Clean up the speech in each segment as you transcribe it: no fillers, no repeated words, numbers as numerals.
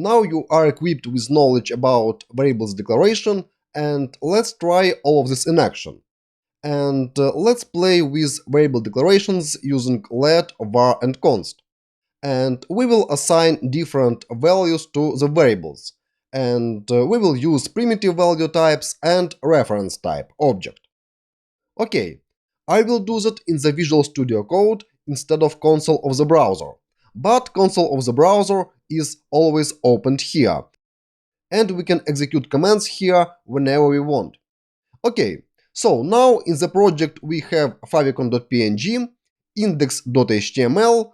now you are equipped with knowledge about variables declaration, and let's try all of this in action. And let's play with variable declarations using let, var, and const. And we will assign different values to the variables. And we will use primitive value types and reference type object. Okay, I will do that in the Visual Studio Code instead of console of the browser. But console of the browser is always opened here. And we can execute commands here whenever we want. Okay, so now in the project we have favicon.png, index.html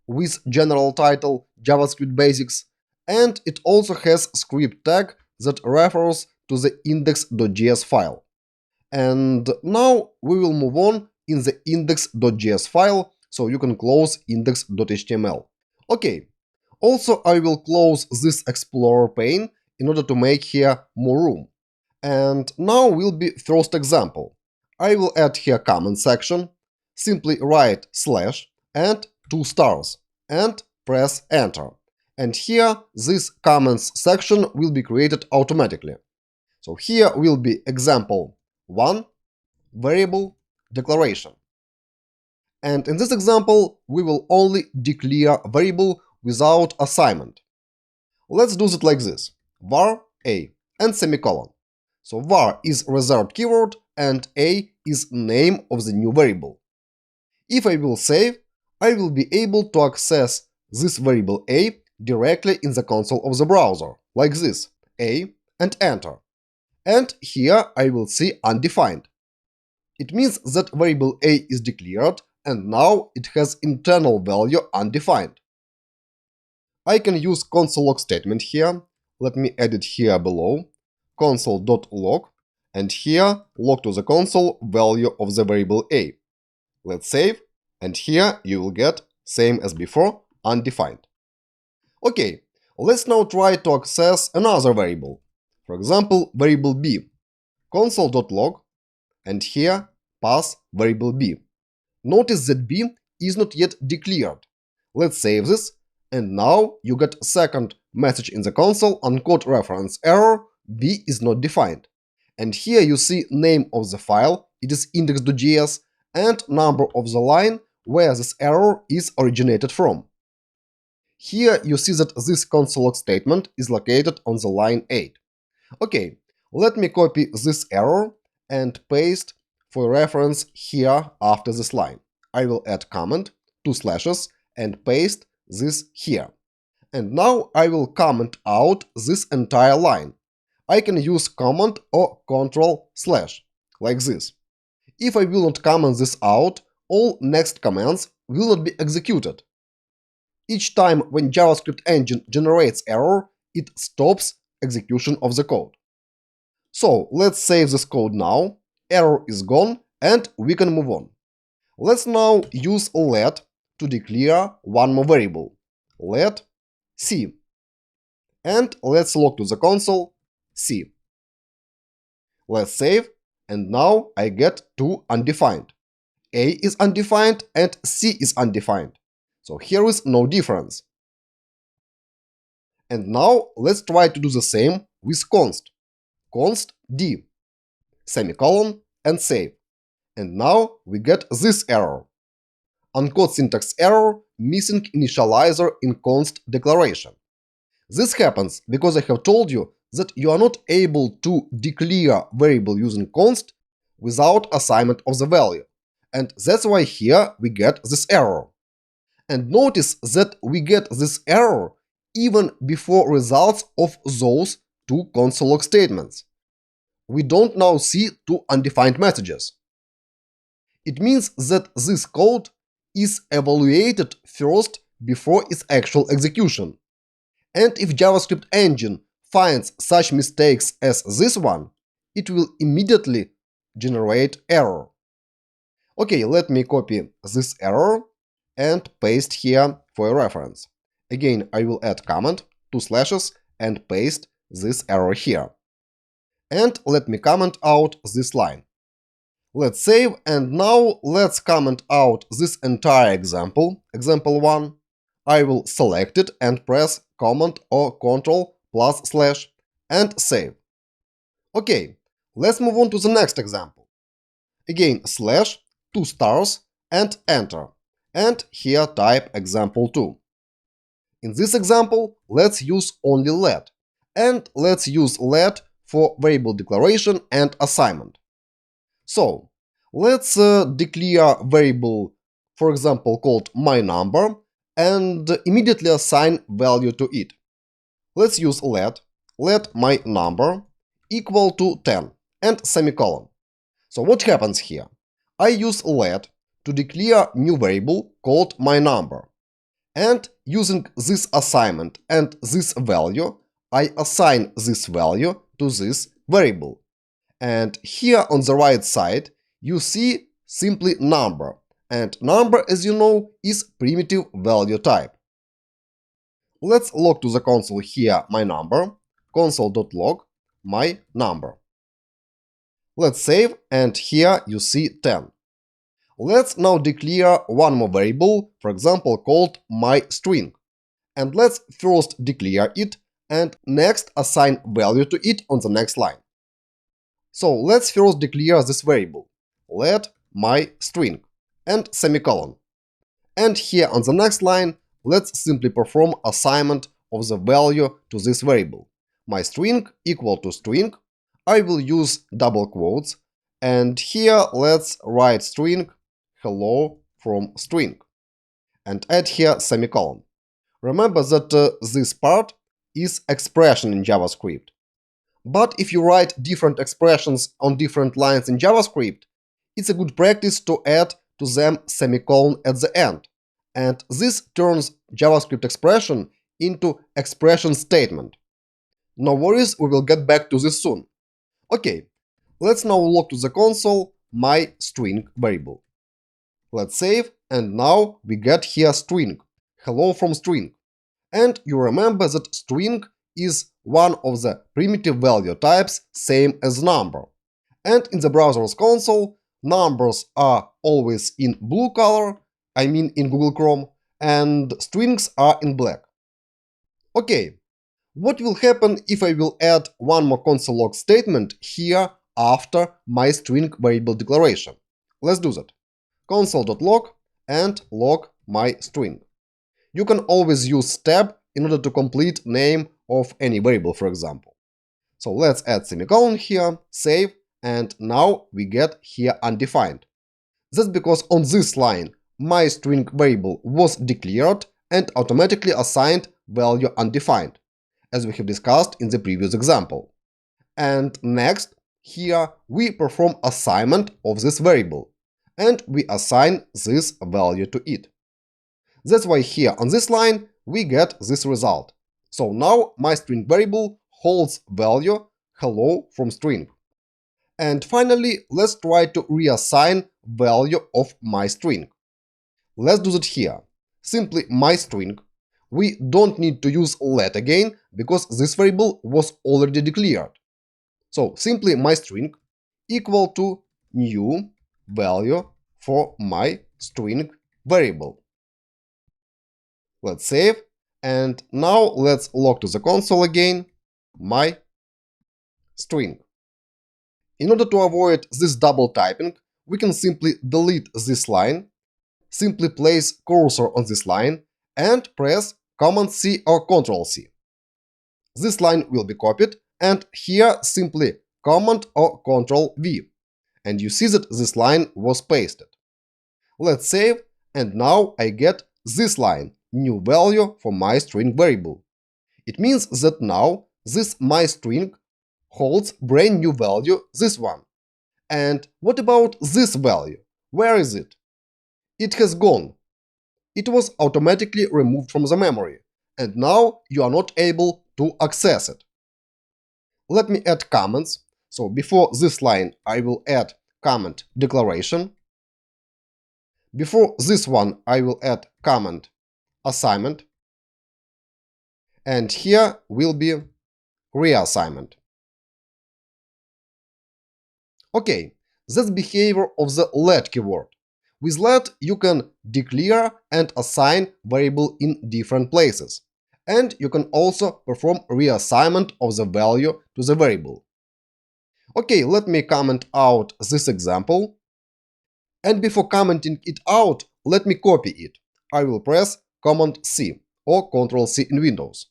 with general title JavaScript Basics, and it also has script tag that refers to the index.js file. And now we will move on in the index.js file, so you can close index.html. Okay, also I will close this Explorer pane in order to make here more room. And now will be first example. I will add here comment section, simply write slash and 2 stars, and press enter. And here this comments section will be created automatically. So here will be example 1, variable declaration. And in this example, we will only declare variable without assignment. Let's do it like this: var a and semicolon. So var is reserved keyword and a is name of the new variable. If I will save, I will be able to access this variable a directly in the console of the browser, like this, a and enter. And here I will see undefined. It means that variable a is declared and now it has internal value undefined. I can use console log statement here. Let me add it here below. Console.log, and here log to the console value of the variable a. Let's save, and here you will get same as before, undefined. Okay, let's now try to access another variable. For example, variable b. Console.log, and here pass variable b. Notice that b is not yet declared. Let's save this, and now you get second message in the console, uncode reference error, b is not defined. And here you see name of the file, it is index.js, and number of the line where this error is originated from. Here you see that this console log statement is located on the line 8. Okay, let me copy this error and paste for reference here after this line. I will add comment, 2 slashes, and paste this here. And now I will comment out this entire line. I can use command or control slash, like this. If I will not comment this out, all next commands will not be executed. Each time when JavaScript engine generates error, it stops execution of the code. So let's save this code now, error is gone, and we can move on. Let's now use let to declare one more variable, let c. And let's log to the console c. Let's save, and now I get 2 undefined. A is undefined and c is undefined. So here is no difference. And now let's try to do the same with const. Const d, semicolon, and save. And now we get this error. Uncode syntax error, missing initializer in const declaration. This happens because I have told you that you are not able to declare variable using const without assignment of the value. And that's why here we get this error. And notice that we get this error even before results of those 2 console log statements. We don't now see 2 undefined messages. It means that this code is evaluated first before its actual execution. And if JavaScript engine finds such mistakes as this one, it will immediately generate error. Okay, let me copy this error and paste here for a reference. Again, I will add comment, 2 slashes, and paste this error here. And let me comment out this line. Let's save, and now let's comment out this entire example, example 1. I will select it and press Command or Control plus slash, and save. Okay, let's move on to the next example. Again, slash, 2 stars, and enter. And here type example 2. In this example, let's use only let. And let's use let for variable declaration and assignment. So, let's declare variable, for example, called myNumber, and immediately assign value to it. Let's use let myNumber equal to 10 and semicolon. So what happens here? I use let to declare new variable called myNumber. And using this assignment and this value, I assign this value to this variable. And here on the right side, you see simply number. And number, as you know, is primitive value type. Let's log to the console here myNumber, console.log myNumber. Let's save, and here you see 10. Let's now declare one more variable, for example, called myString. And let's first declare it, and next assign value to it on the next line. So let's first declare this variable, let myString, and semicolon. And here on the next line, let's simply perform assignment of the value to this variable. MyString equal to string. I will use double quotes, and here let's write string hello from string, and add here semicolon. Remember that this part is expression in JavaScript. But if you write different expressions on different lines in JavaScript, it's a good practice to add to them semicolon at the end. And this turns JavaScript expression into expression statement. No worries, we will get back to this soon. Okay, let's now log to the console myString variable. Let's save, and now we get here string, hello from string. And you remember that string is one of the primitive value types, same as number. And in the browser's console, numbers are always in blue color, I mean in Google Chrome, and strings are in black. Okay, what will happen if I will add one more console log statement here after myString variable declaration? Let's do that. Console.log and log myString. You can always use tab in order to complete name of any variable, for example. So let's add semicolon here, save, and now we get here undefined. That's because on this line myString variable was declared and automatically assigned value undefined, as we have discussed in the previous example. And next, here we perform assignment of this variable, and we assign this value to it. That's why here on this line we get this result. So now myString variable holds value hello from string. And finally, let's try to reassign value of myString. Let's do that here. Simply myString. We don't need to use let again, because this variable was already declared. So simply myString equal to new value for myString variable. Let's save, and now let's log to the console again, myString. In order to avoid this double typing, we can simply delete this line, simply place cursor on this line, and press Command-C or Control-C. This line will be copied, and here simply Command or Control-V. And you see that this line was pasted. Let's save, and now I get this line, new value for myString variable. It means that now this myString holds brand new value, this one. And what about this value? Where is it? It has gone. It was automatically removed from the memory, and now you are not able to access it. Let me add comments. So before this line, I will add comment declaration. Before this one, I will add comment assignment. And here will be reassignment. Okay, that's behavior of the let keyword. With let, you can declare and assign variable in different places. And you can also perform reassignment of the value to the variable. Okay, let me comment out this example. And before commenting it out, let me copy it. I will press Command-C or Ctrl-C in Windows.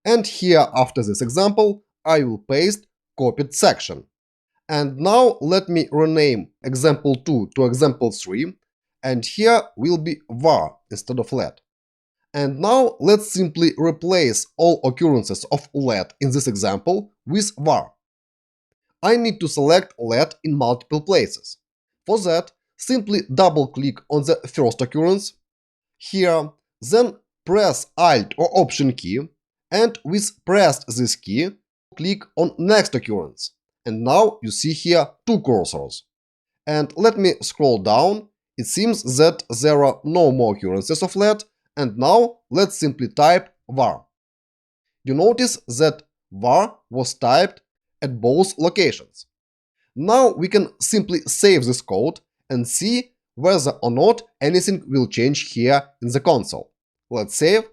And here, after this example, I will paste copied section. And now let me rename example2 to example3, and here will be var instead of let. And now let's simply replace all occurrences of let in this example with var. I need to select let in multiple places. For that, simply double-click on the first occurrence here, then press Alt or Option key, and with pressed this key, click on next occurrence. And now you see here two cursors. And let me scroll down. It seems that there are no more occurrences of let, and now let's simply type var. You notice that var was typed at both locations. Now we can simply save this code and see whether or not anything will change here in the console. Let's save,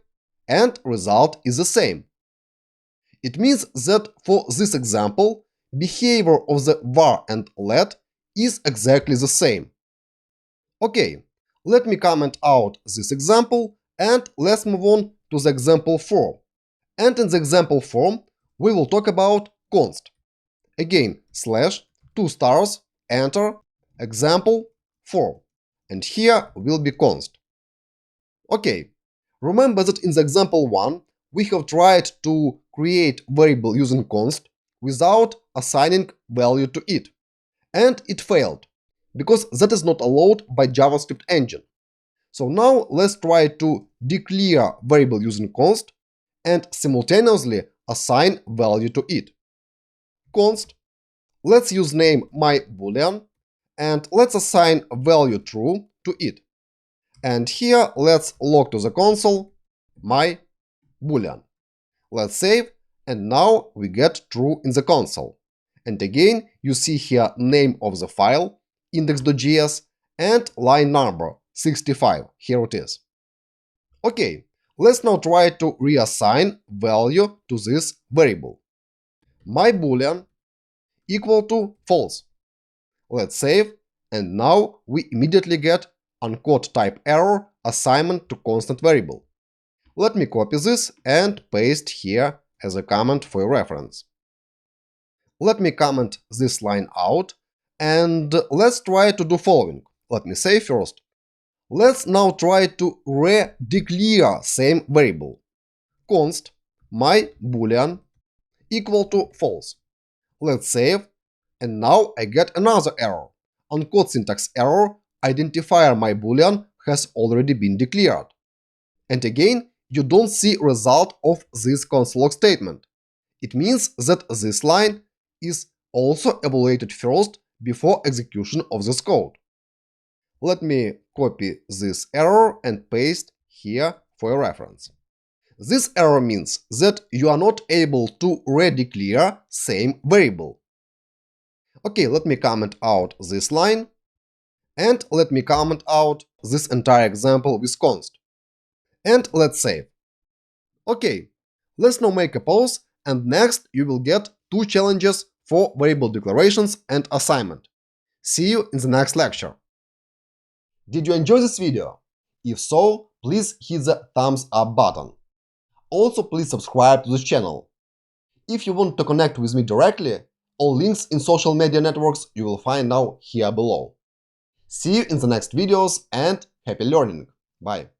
and result is the same. It means that for this example, behavior of the var and let is exactly the same. Okay, let me comment out this example, and let's move on to the example 4. And in the example form, we will talk about const. Again, /2 enter example 4. And here will be const. Okay, remember that in the example 1, we have tried to create variable using const without assigning value to it. And it failed, because that is not allowed by JavaScript engine. So now let's try to declare variable using const and simultaneously assign value to it. Const. Let's use name myBoolean, and let's assign value true to it. And here let's log to the console myBoolean. Let's save, and now we get true in the console. And again, you see here name of the file, index.js, and line number 65. Here it is. Okay, let's now try to reassign value to this variable. myBoolean equal to false. Let's save, and now we immediately get uncaught type error assignment to constant variable. Let me copy this and paste here as a comment for your reference. Let me comment this line out, and let's try to do following. Let me save first. Let's now try to re-declare same variable. Const myBoolean equal to false. Let's save, and now I get another error. Uncaught syntax error, identifier myBoolean has already been declared. And again, you don't see result of this console log statement. It means that this line is also evaluated first before execution of this code. Let me copy this error and paste here for your reference. This error means that you are not able to redeclare same variable. Okay, let me comment out this line, and let me comment out this entire example with const. And let's save. Okay, let's now make a pause, and next you will get two challenges for variable declarations and assignment. See you in the next lecture. Did you enjoy this video? If so, please hit the thumbs up button. Also, please subscribe to this channel. If you want to connect with me directly, all links in social media networks you will find now here below. See you in the next videos, and happy learning! Bye!